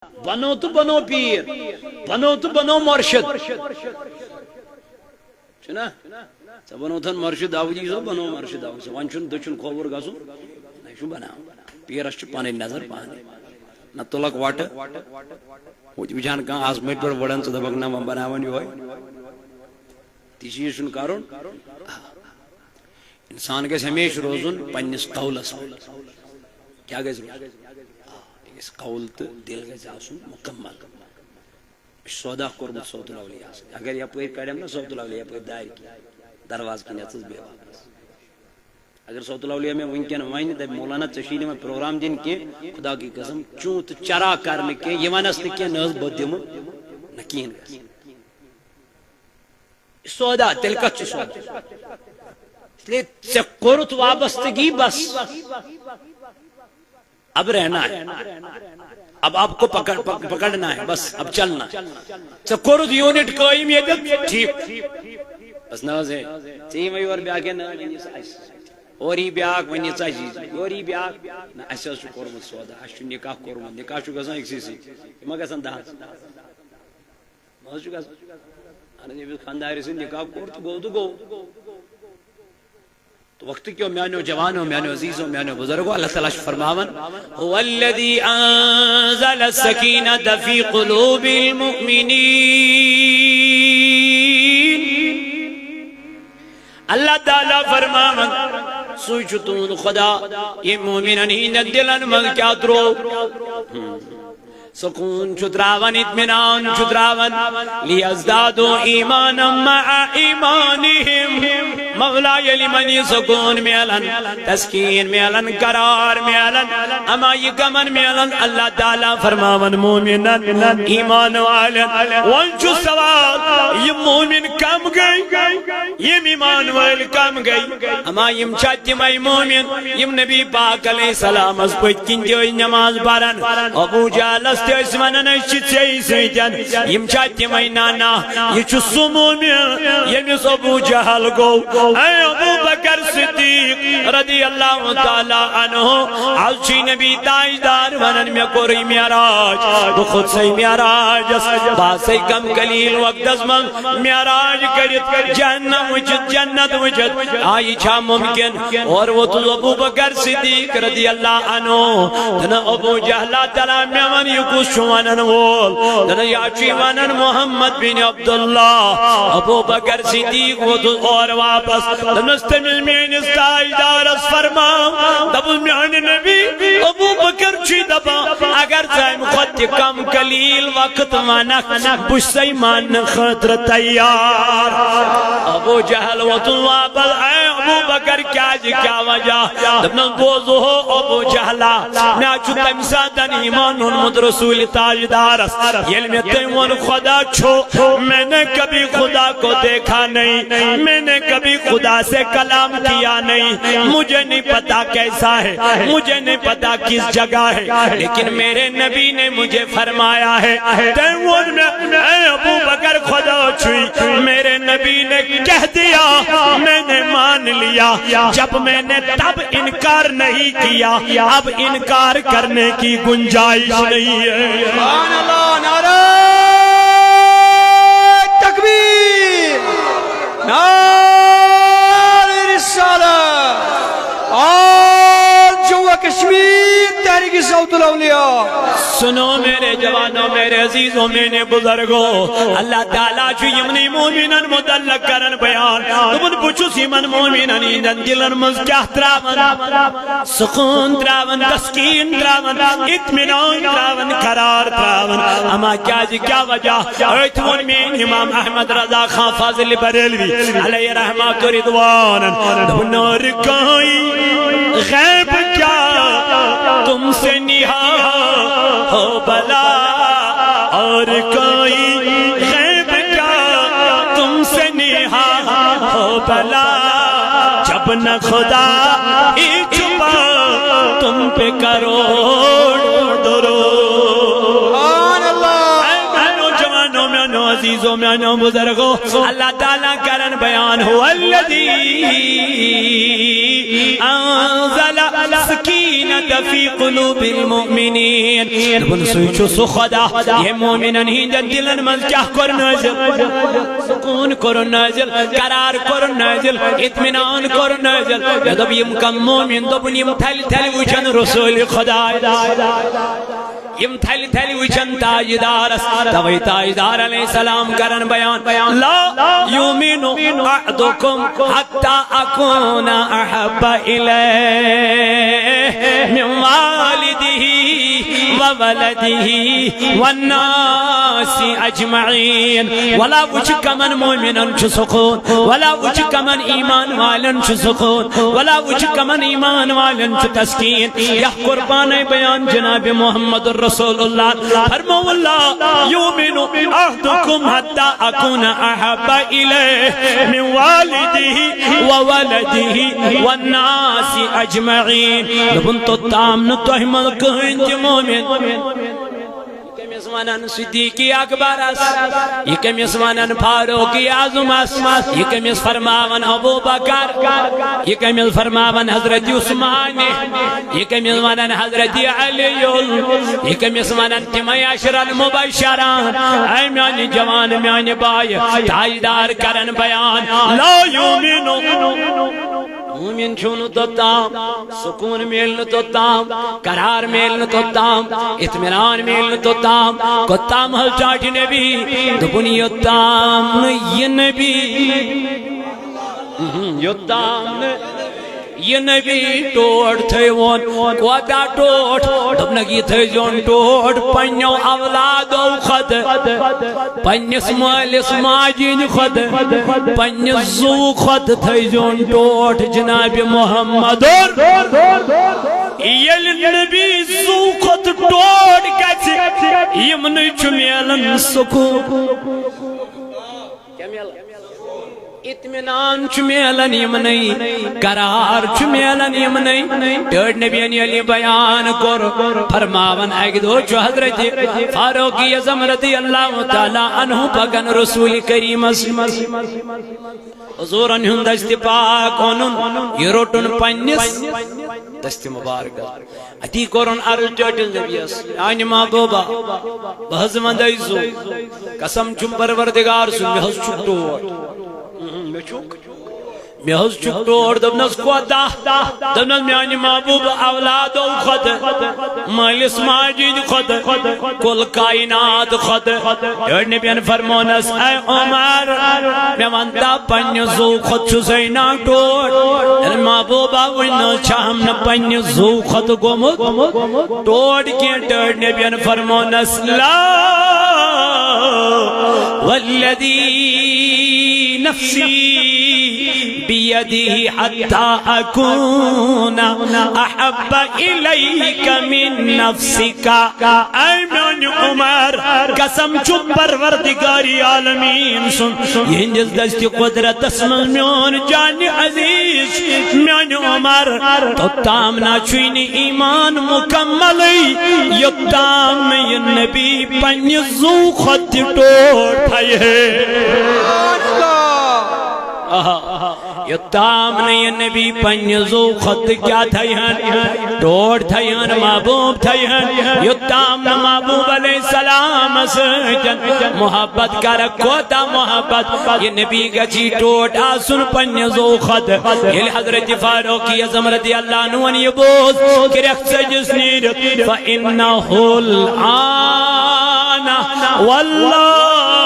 بنو تو بنو پیر، بنو تو بنو مرشد چھنا ژٕ بنو تھن مرشد داؤدی صٲب بنو مرشد داؤدی صٲب وۄنۍ چھُنہٕ دٔچھُن کھووُر گژھُن نہ چھُ بناوُن پیرس چھِ پنٕنۍ نظر پانے نہ تُلکھ وٹہٕ ہُہ تہِ وٕچھان کانٛہہ آسمٲنۍ پٮ۪ٹھ وٕڑان ژٕ دپکھ نہ وۄنۍ بناون یِہوے تہِ چیٖز چھُنہٕ کرُن انسان گژھِ ہمیشہِ روزُن پننِس قولس پٮ۪ٹھ کیٛاہ گژھِ روزُن اس قول تو دل گژھِ آسُن مکمل سودا کوٚرمُت صوت الاولیاءس اگر یپٲرۍ کڑیم نا صوت الاولیاء یپٲرۍ دارِ دروازٕ کِنۍ اژٕس بیٚیہِ واپس اگر صوت الاولیاء مےٚ وٕنکٮ۪ن وَنہِ دپہِ مولانا ژےٚ چھی نہٕ وۄنۍ پروگرام دِنۍ کینٛہہ خدا کی قسم چون تہٕ چرا کر نہٕ کینٛہہ یہِ وَنس نہٕ کینٛہہ نہ حظ بہٕ دِمہٕ نہ کِہیٖنۍ گژھِ سودا تیٚلہِ کتھ چھُ سودا اسلیے ژےٚ کوٚرُتھ وابستگی بس اب رہنا ہے اب آپ کو پکڑنا ہے بس اب چلنا ژےٚ کوٚرُتھ یوٗنٹ قٲیِم ییٚتٮ۪تھ ٹھیٖک بس نہ حظ ہے ژےٚ یِمے یورٕ بیٛاکھ ہے نہ ؤنِس اَسہِ اورٕ یی بیٛاکھ وَنہِ ژَجی یورٕ یی بیٛاکھ نہ اَسہِ حظ چھُ کوٚرمُت سودا اَسہِ چھُ نِکاح کوٚرمُت نِکاح چھُ گژھان أکسٕے سۭتۍ یہِ ما گژھان 10 ما حظ چھُ گژھان اہن حظ ییٚمِس خانٛدارِ سۭتۍ نِکاح کوٚر تہٕ گوٚو تہٕ گوٚو تو وقت کیوں میانو جوانو میانو عزیزو میانو بزرگو اللہ تعالیٰ فرماون هو الذي انزل السکینة فی قلوب المؤمنین اللہ تعالیٰ فرماون سوچتون خدا یہ مومنن ہی دلن من کیا ترو سکون چھتراون اطمینان چھتراون لیزدادو ایمانا مع ایمانہم مولا یلی منی سکون میلن تسکین میلن قرار میلن اما یہ کمن میلن اللہ تعالیٰ فرماون مومنن ایمان والن وانچو سوال یہ مومن کم گئی یہ ایمان وال کم گئی اما یم چاہتی مائی مومن یم نبی پاک علیہ السلام اس پوچ کنجوئی نماز بارن ابو جالس تیس ونن چیچے سیدن یم چاہتی مائی نانا یہ چو سمومن یمیس ابو جہل گو اے ابو بکر صدیق رضی اللہ تعالیٰ عنہ عزشی نبی تاجدار ونن میں کوری معراج بخود سے معراج باسی کم قلیل وقت ازمن معراج کرت جہنم وجد جنت وجد آئی چھا ممکن اور وہ تو ابو بکر صدیق رضی اللہ عنہ دن ابو جہلہ تعالیٰ میں من یکو شوانن وول دن یاچی ونن محمد بن عبداللہ ابو بکر صدیق وہ تو اور واپس دنستمل میں نستائی دارس فرما دبو میان نبی ابو بکر چی دبا اگر زائم خود کم قلیل وقت ونک بش سیمان خطر تیار ابو جہل و تو واپس اے ابو بکر کیا جی کیا وجہ دبنا بوزو ہو ابو جہلا میں چو تمسادن ایمان محمد رسول تاجدارس یل میں تیمون خدا چھو میں نے کبھی خدا کو دیکھا نہیں میں نے کبھی خدا سے کلام کیا نہیں مجھے نہیں پتا کیسا ہے مجھے نہیں پتا کس جگہ ہے لیکن میرے نبی نے مجھے فرمایا ہے تیمون میں اے ابو بکر خدا چھوئی میرے نبی نے کہہ دیا میں نے مان لیا جب میں نے تب انکار نہیں کیا اب انکار کرنے کی گنجائش نہیں ہے سبحان اللہ نعرہ تکبیر نعرہ رسالت اور جوا کشمیر تحریک صوت الاولیاء سنو میرے جوانوں میرے عزیزوں میرے بزرگوں اللہ تعالیٰ چھو یمنی مومنن مدلق کرن بیان تمن پوچھو سیمن مومنن ایندن دلن مز کیا تراون سکون تراون تسکین تراون اطمینان تراون قرار تراون اما کیا جی کیا وجہ ایتون مین امام احمد رضا خان فاضل بریلوی علیہ رحمت و رضوان دبنار کائی غیب کیا تم سے نہا ہو بلا اور کوئی غیب کیا تم سے نہا ہو بلا جب نہ خدا ہی چھپا تم پہ کروڑ درود عزیزوں میں انہوں بزرگوں اللہ تعالیٰ کرن بیان ہوا الذی انزل سکینہ في قلوب المؤمنين دبن سوچو سو خدا یہ مومنن ہند دلن من کیا کر نازل سکون کر نازل قرار کر نازل اطمینان کر نازل دب یم کم مومن دبن یم تھل تھل وچن رسول خدا یم تھل تھل وچن تاجدار توی تاجدار علیہ السلام کرن بیان لا یومن احدکم حتی اکون احب الیہ من والدہ وولدہ والناس اجمعین ولا وچک من مومنن چھ سکون ولا وچک من ایمان والن چھ سکون ولا وچک من ایمان والن چھ تسکین یہ قربان بیان جناب محمد رسول اللہ فرمو اللہ یومن احدکم حتی اکون احب الیہ من والدہ وولدہ والناس اجمعین لبن تو تامن تحمل کہن جی مومن کمیس ونن صدیقی اکبر اس یہ کمیس ونن فاروقی اعظم اس یہ کمیس فرماون ابو بکر یہ کمیس فرماون حضرت عثمان یہ کمیس ونن حضرت علی یہ کمیس ونن تمہیں عشر المبشران اے میانی جوان میانی بائی تاجدار کرن بیان لا یومنو مومن چھونو تو تام سکون میلن تو تام قرار میلن تو تام اطمینان میلن تو تام کو تام حل چاٹی نبی دبنی یتام یہ نبی یتام یہ نبی ٹوٹ تھے وون کوتا ٹوٹ دبنگی تھے جون ٹوٹ پنیو اولادو خد پنیس مالس ماجین خد پنیس زو خد تھے جون ٹوٹ جناب محمد یل نبی زو خد ٹوٹ کچھ یمن چمیلن سکو کیا میلن اطمینان چمیلن یمنی قرار چمیلن یمنی ڈیڑ نبیان علی بیان کر فرماون ایک دو جو حضرت فاروقی اعظم رضی اللہ تعالی عنہ پگن رسول کریم حضور انہم دست پاک انہم یہ روٹن پنیس دست مبارک اتی کرن عرض جاٹل نبیس آنی محبوبہ بہزمند ایزو قسم چم پروردگار سن محض چکتو میں حض چکتور دبنس کوتا دبنس میانی محبوب اولاد خود مالس ماجید خود کل کائنات خود اور نبیان فرمونس اے عمر میں وانتا پنی زو خود چسینا ٹوٹ محبوبہ ونو چاہم نا پنی زو خود گمت ٹوٹ کیا ٹوٹ نبیان فرمونس لا والذی نفسی بیدی حتی اکون احب الیک من نفسکا اے میانی عمر قسم چپ پروردگاری عالمین سن یہ جس دستی قدرت اسمل میون جان عزیز میانی عمر تو تامنا چوینی ایمان مکملی یہ تام یہ نبی پنی زو خط ٹوٹ تھائی ہے یہ تام نہیں نبی پنیزو خط کیا تھائی ہیں ٹوٹ تھائی ہیں محبوب تھائی ہیں یہ تام محبوب علیہ السلام سجن محبت کا رکھو تا محبت یہ نبی کا چی ٹوٹ آسن پنیزو خط یہ حضرت فاروقی اعظم رضی اللہ عنہ یہ بوز کہ رکھ سجس نیرت فَإِنَّهُ الْآنَ وَاللَّهِ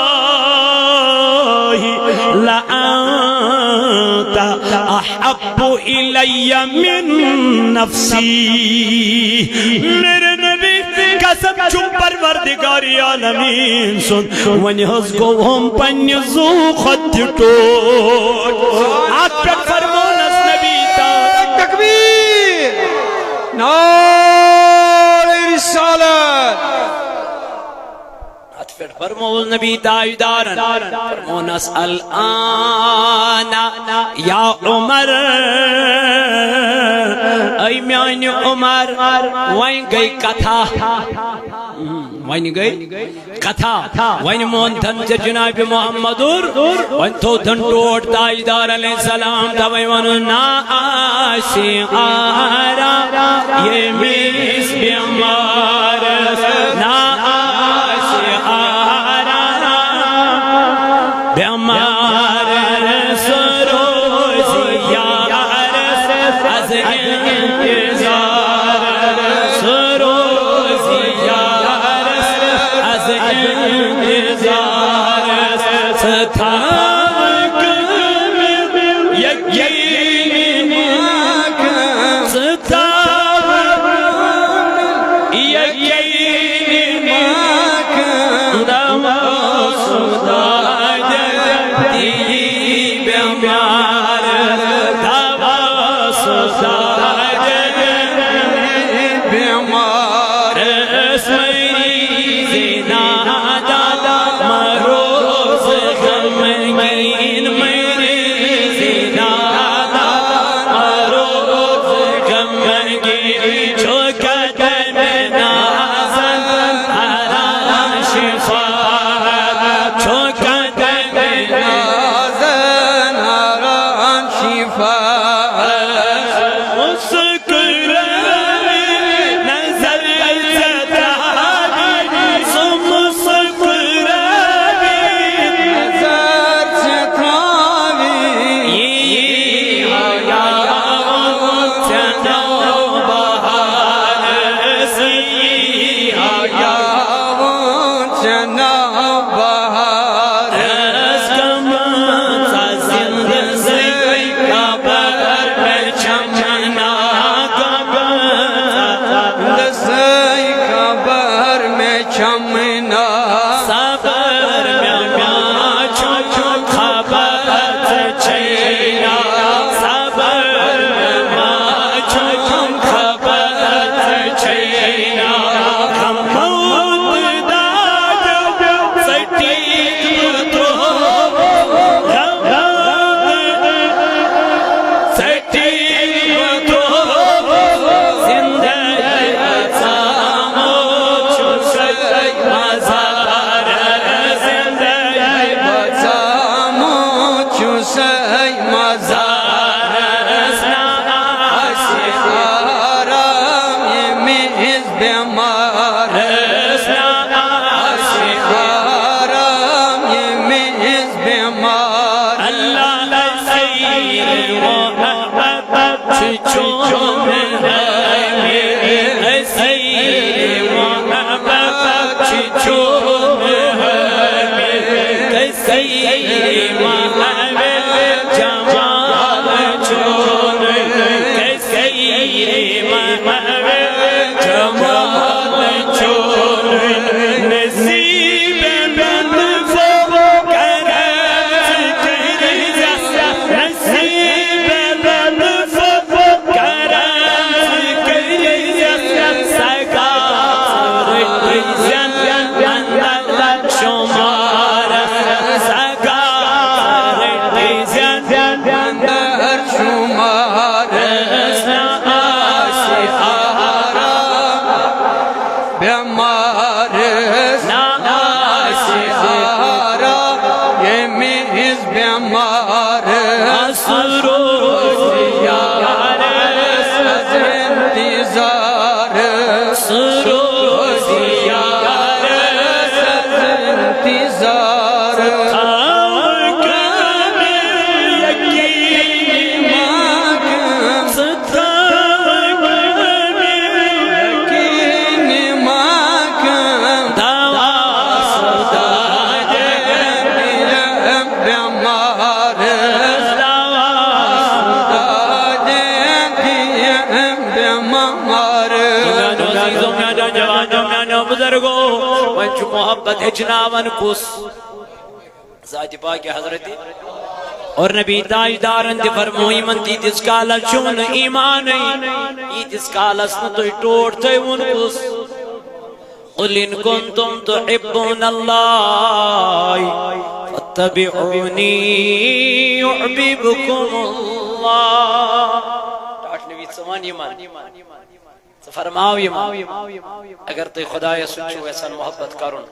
لَأَنْتَ أَحَبُّ إِلَيَّ مِن نَفْسِي میرے نبی قسم چپ پروردگاری عالمین سن ونی حض کو ہم پنی زو خط ٹوٹ آت پر فرمونس نبی تا تکبیر نعرہ رسالت فرمول نبی تاجدارن فرمونس الآن یا عمر اے میانی عمر وائن گئی کتھا وین گئی کتھا وین مون تھن جناب محمد وین تو تھن ٹوٹ تاجدار علیہ السلام دوی ون نا آشی آرا یہ میس بیمار نا آشی آرا بیمار سروزی یار از انتظار سروزی یار از انتظار ستاوک یقین ستاوک یقین نماز داد دی بیمار نماز داد بیمار اسمری زنادا مروز غمگین میری زنادا مروز غمگین چوکت میں نازن حرام شفا چوکت میں نازن حرام شفا محبت اجناون کس ذات پاک حضرت اور نبی تاجدارن دی فرموئی من تی تس کالا چون ایمان ای تس کالا سن تو ٹوٹ تے ان کس قل ان کنتم تحبون اللہ فاتبعونی یحببکم اللہ ٹاٹ نبی سمان ایمان فرماو اگر تُہۍ خدایس سۭتۍ چھِو یژھان محبت کرُن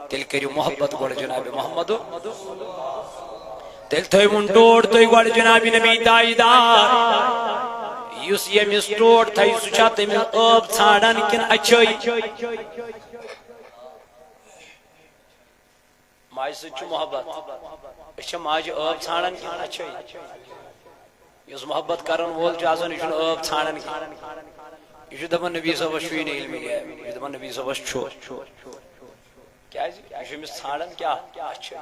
تیٚلہِ کٔرِو محبت گۄڈٕ جناب محمد تیٚلہِ تھٲیوُن ٹوٹھ تُہۍ گۄڈٕ جناب نبی تاجدار یُس ییٚمِس ٹوٹھ تھایہِ سُہ چھا تٔمِس ٲب ژھانڈان کِنہٕ اچھٲے ماجہِ سۭتۍ چھُ محبت أسۍ چھا ماجہِ ٲب ژھانڈان کِنہٕ اچھٲے یُس محبت کرن وول چھُ آسان یہِ چھُنہٕ ٲب ژھانڈان کینٛہہ یہِ چھُ دپان نبی صٲبس چھُے نہٕ علمِ غیب یہِ چھُ دپان نبی صٲبس چھُ کیازِ یہِ چھُ أمِس ژھانڈان کیاہ اچھٲے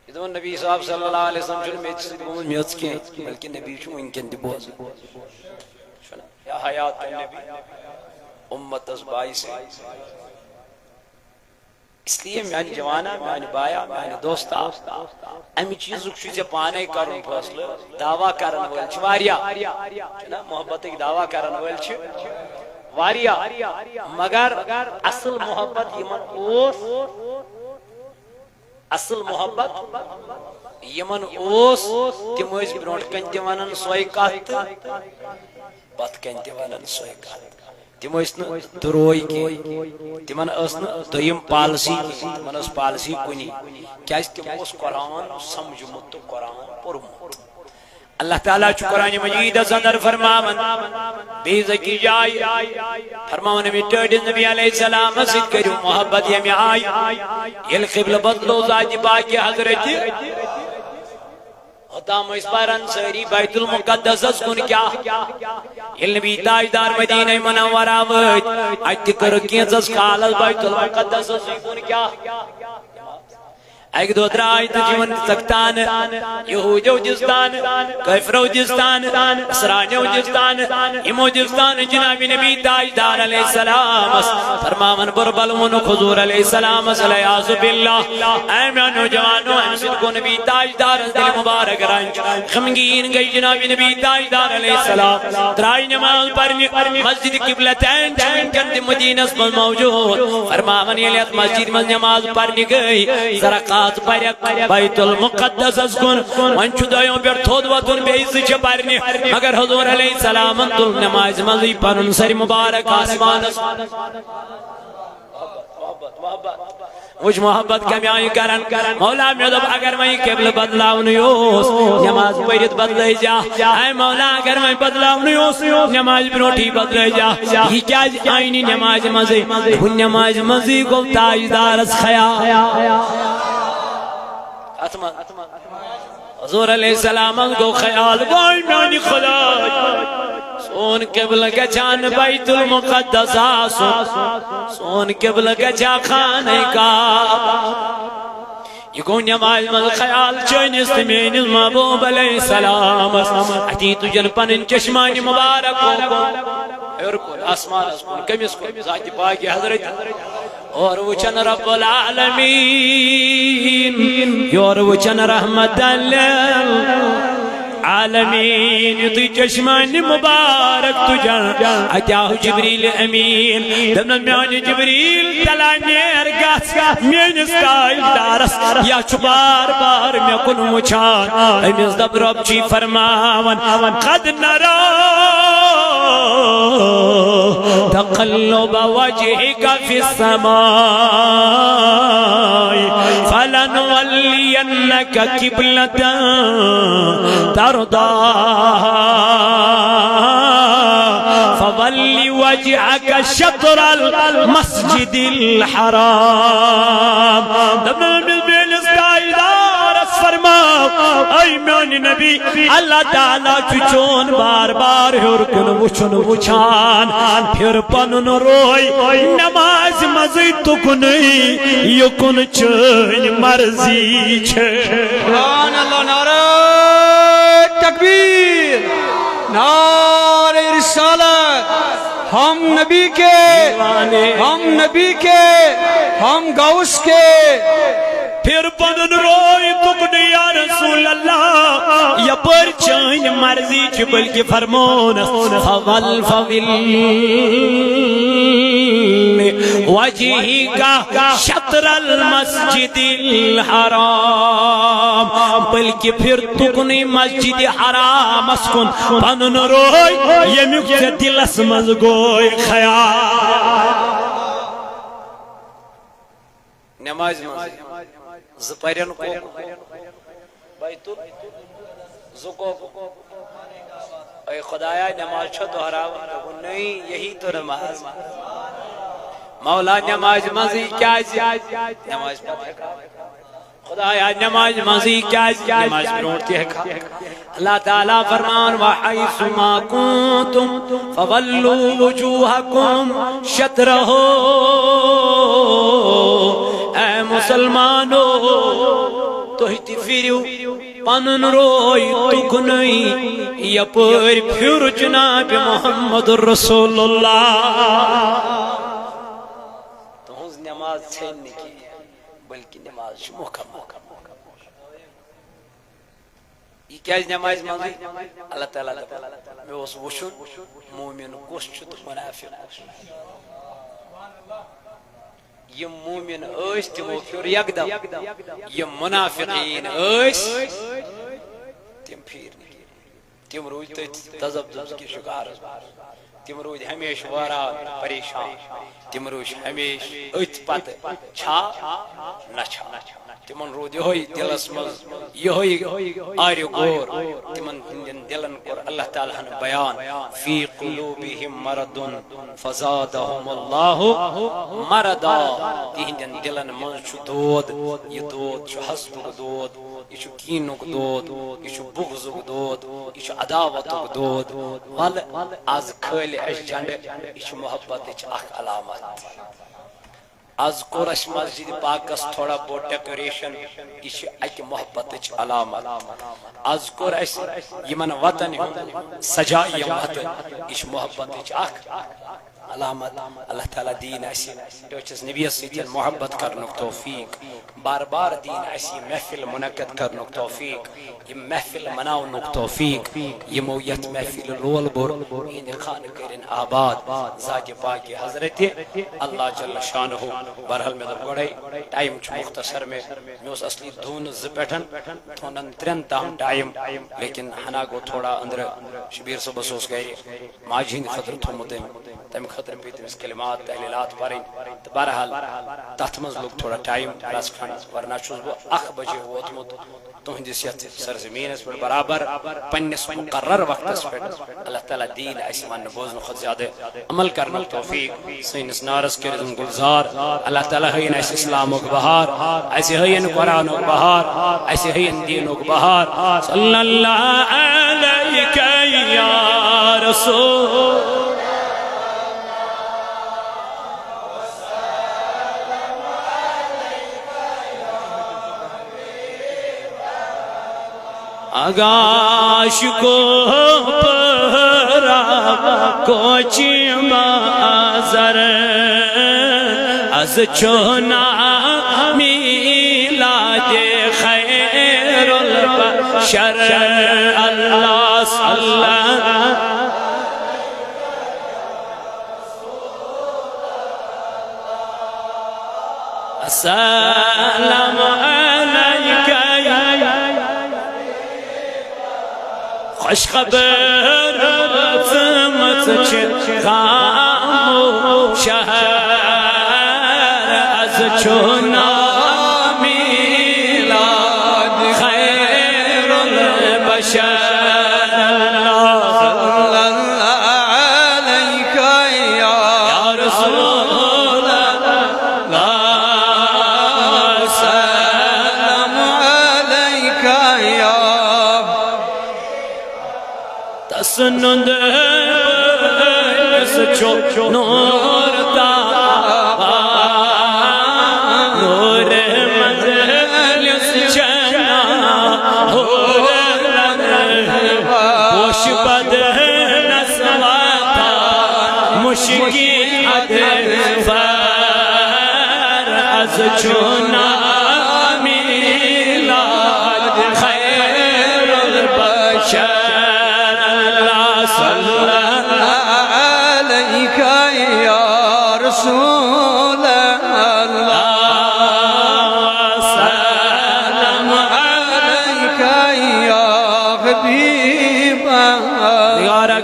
یہ دپان نبی صاحب صلی اللہ علیہ وسلم چھُنہٕ میٚژِ سۭتۍ گوٚمُت میٚژ کینٛہہ بلکہ نبی چھُ وٕنکٮ۪ن تہِ بوزان یا حیات نبی امتس باعث اس لیے میانہِ جوانا میانہِ بایا میانہِ دوستا امہِ چیٖزُک چھُ ژےٚ پانے کرُن فٲصلہٕ دعوا کرن وٲلۍ چھِ واریاہ چھُنہ محبتٕکۍ دعوا کرن وٲلۍ چھِ واریاہ مگر اصل محبت یمن اوس اصل محبت یمن اوس تِم ٲسۍ برونٛٹھ کَنہِ تہِ ونان سۄے کتھ تہٕ پتھ کَنہِ تہِ ونان سۄے کتھ تِم ٲسۍ نہٕ دُروے کینٛہہ تِمن ٲس نہٕ دوٚیِم پالسی تِمن ٲس پالسی کُنی کیازِ تِمو اوس قرآن سمجھمُت تہٕ قرآن پوٚرمُت اللہ تعالیٰ چھُ قرآنِ مجیدس اندر فرماوان بیٚیہِ أکِس جایہِ فرماوان أمِس ٹٲٹھِس نبی علیہ السلامس سۭتۍ کٔرِو محبت ییٚمہِ آیہِ ییٚلہِ قبلہٕ بدلو ذاتِ پاکہِ حضرت ہوتام ٲسۍ پران سٲری بیت المقدسس کُن کیاہ ییٚلہِ نبی تاجدار مدینہ منورہ وٲتۍ اتہِ تہِ کٔرٕکھ کینٛژس کالس بیت المقدسس کُن کیاہ اکہِ دۄہ درٛاے تہٕ یِمن سختان یہوٗدیو دِژتان کٲفرو دِژتان نصرانیو دِژتان یِمو دِژتان جناب نبی تاجدار علیہ السلامس فرماوان بربل ووٚنُکھ حضوٗر علیہ السلامس علیٰذ باللہ اے میانیو جوانو امہِ سۭتۍ گوٚو نبی تاجدارس دِلہِ مُبارک رنج غمگیٖن گٔے جناب نبی تاجدار علیہ السلام درٛاے نماز پرنہِ مسجد قبلتین چھِ وٕنکٮ۪ن تہِ مدیٖنس منٛز موجوٗد فرماوان ییٚلہِ اتھ مسجد منٛز نماز پرنہِ گٔے زرقات پرک بیت المقدسس کن وۄنۍ چھُ دۄیو پٮ۪ٹھ تھوٚد وۄتھُن بیٚیہِ زٕ چھِ پرنہِ مگر حضوٗر علیہ السلامن تُل نمازِ منٛزٕے پنُن سر مُبارک آسمانس وٕچھ محبت کمہِ آیہِ کران مولا مےٚ دوٚپ اگر وۄنۍ قبلہٕ بدلاونٕے اوس نماز پٔرِتھ بدلٲے زِ اے مولا اگر وۄنۍ بدلاونٕے اوس نمازِ برونٛٹھٕے بدلٲے زِ یہِ کیازِ آیہِ نہٕ نمازِ منٛزٕے ہُہ نمازِ منٛزٕے گوٚو تاجدارس خیال حضور علیہ السلام گو خیال وای میانی خدای سون قبلہ گچھان بیت المقدس آسو سون قبلہ گچھا خانہ کعبہ یہ گو نماز مز خیال چٲنِس تہٕ میٲنِس محبوب علیہ السلامس اتی تُجن پنٕنۍ چشمانہِ مبارک ہیوٚر کُن آسمانس کُن کٔمِس کُن ذاتِ پاکہِ حضرت اور وچن رب العالمین یور وچن رحمت للعالمین یُتھُے چشمانہِ مبارک تُجن اَتہِ آو جبریٖل أمیٖن دوٚپنس میانہِ جبریٖل تلا نیر گژھ میٲنِس تاجدارس یا چھُ بار بار مےٚ کُن وٕچھان أمِس دپ رۄب چھُے فرماوان قد نرى تقلب وجهك في السماء فلنولينك قبلة ترضاها فول وجهك شطر المسجد الحرام فرماؤ اے میانی نبی اللہ تعالیٰ چون بار بار ہیور کن وچھن وچھان پھر پنن روئی نماز مزی تکنی یکن چین مرضی چھے سبحان اللہ نعرہ تکبیر نعرہ رسالت ہم نبی کے ہم غوث کے پھر پنن روئی تکنے یا رسول اللہ یپر چین مرضی چھ بلکہ فرمون فول فول وجهك شطر المسجد الحرام بلکہ پھر تکنی مسجد حرام اسکن پنن روئی یمیک چھ دلس مز گوئی خیال نماز زپرین کو بیت زکو اے خدایا نماز چھو دہرا نہیں یہی تو نماز مولا نماز مزی کیا نماز خدایا نماز مزی کیا نماز پڑھتی ہے اللہ تعالیٰ فرمان وحیث ما کنتم فولوا وجوہکم شطرہو اے مسلمانو تو ہی فیریو پنن روئی تکنئی یپر پھر جناب محمد رسول اللہ تو ہنز نماز چھیننے کی بلکہ نماز مکمل یہ کیا نماز مانگی اللہ تعالیٰ میں اس وشن مومن کس چھت منافق یہ مومن ایس تمو پھر یکدم یہ منافقین ایس تم پھر نہیں تم روز تذبذب کی شکار تم روز ہمیشہ واران پریشان تم روز ہمیشہ ات پت چھا نہ چھا تمن رود یہ دلس مز یہ آر غور تمن دلن کور اللہ تعالیٰ بیان فی قلوبہم مرض فزادہم اللہ مرضا تہندین دلن مز چھ دود یہ دود چھ حسدک دود یہ چھ کینک دود یہ چھ بغضک دود یہ چھ عداوتک دود ول آز کھل اس جنڈ یہ چھ محبت اخ علامت از قرش مسجد پاکس تھوڑا بہت ڈیکوریشن یہ اک محبت علامت از قرش یمن وطن سجائی وطن یہ محبت اخ علامت اللہ تعالیٰ دین ایسی دوچس نبی سیتین محبت کرنک توفیق بار بار دین ایسی محفل منعقد کرنک توفیق یہ محفل مناونک توفیق یہ مویت محفل رول بور این خان کرن آباد زاج پاک حضرت اللہ جل شانہ برحل میں دب گڑھائی ٹائم چھ مختصر میں اس اصلی دھون زپیٹھن تھونن ترین تام ٹائم لیکن ہنا کو تھوڑا اندر شبیر سے بسوس گئی ماجین خطر تھومتیں تم خطر پیتم اس کلمات تحلیلات پاریں بہرحال تحتمز لوگ تھوڑا ٹائم راس کھانا ورنہ چھوز وہ اخ بجے ووتمت تہندس یتھ سرزمین اس پر برابر پنس مقرر وقت اس پر اللہ تعالیٰ دین ایسی من بوزن خود زیادہ عمل کرنا توفیق سینس نارس کے رزم گلزار اللہ تعالیٰ ہین ایسی اسلام و بہار ایسی ہین قرآن و بہار ایسی ہین دین و بہار صلی اللہ علیہ یا رسول آگاش کو پرا کوچی مازر از چونا میلاد خیر البشر اللہ صلی السلام علیکہ خوش خبر فمت خام شہر از چونا میلاد خیر البشر سنند سچو نور تا نور مجلس چنا پوش بد نسواتا مشکی عدل فر از چونا میلاد خیر البشر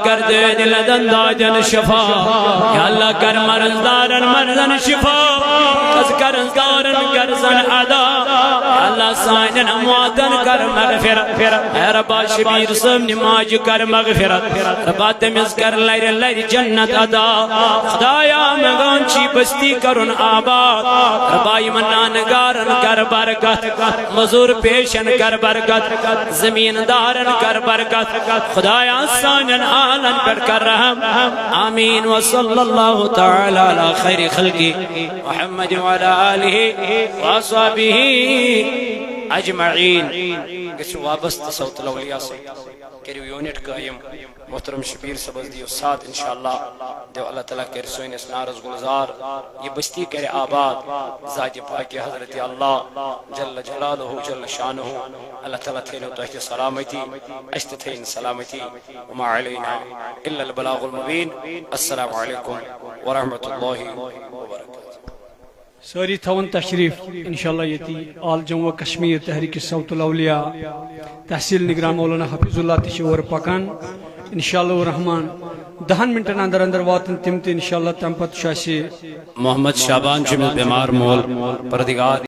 کر دے دل دنداجن شفا یا اللہ کر مرض دارن مرضن شفا از کرز دارن کرزن ادا یا اللہ سائنن امواتن کر مغفرت اے ربا شبیر سم نماج کر مغفرت ربا تمیز کر لیر لیر جنت ادا خدایا مگانچی بستی کرن آباد ربا ایمنانگارن کر برکت مزور پیشن کر برکت زمین دارن کر برکت خدایا سانن آلن پر کر رحم آمین وصل اللہ تعالی علی خیر خلقی محمد وعلی آلہ واصحابہ اجمعین گسو وابست صوت الاولیاء سے کریو یونٹ قائم محترم شبیر سبز دیو ساتھ انشاءاللہ دیو اللہ تعالیٰ کے رسوین اس نارز گلزار یہ بستی کرے آباد ذات پاکی حضرت اللہ جل جلالہ جل شانہ اللہ تعالیٰ تھینو تحت سلامتی اشتتین سلامتی وما علینا الا البلاغ المبین السلام علیکم ورحمت اللہ وبرکاتہ ساری تھون تشریف انشاءاللہ یتی آل جموں کشمیر تحریک صوت الاولیاء تحصیل نگران مولانا حفیظ اللہ تشور پکان انشاءاللہ الرحمن 10 منٹن اندر اندر واتن تم تے انشاءاللہ تم پت شاسی محمد شابان جمل بیمار مول پردگار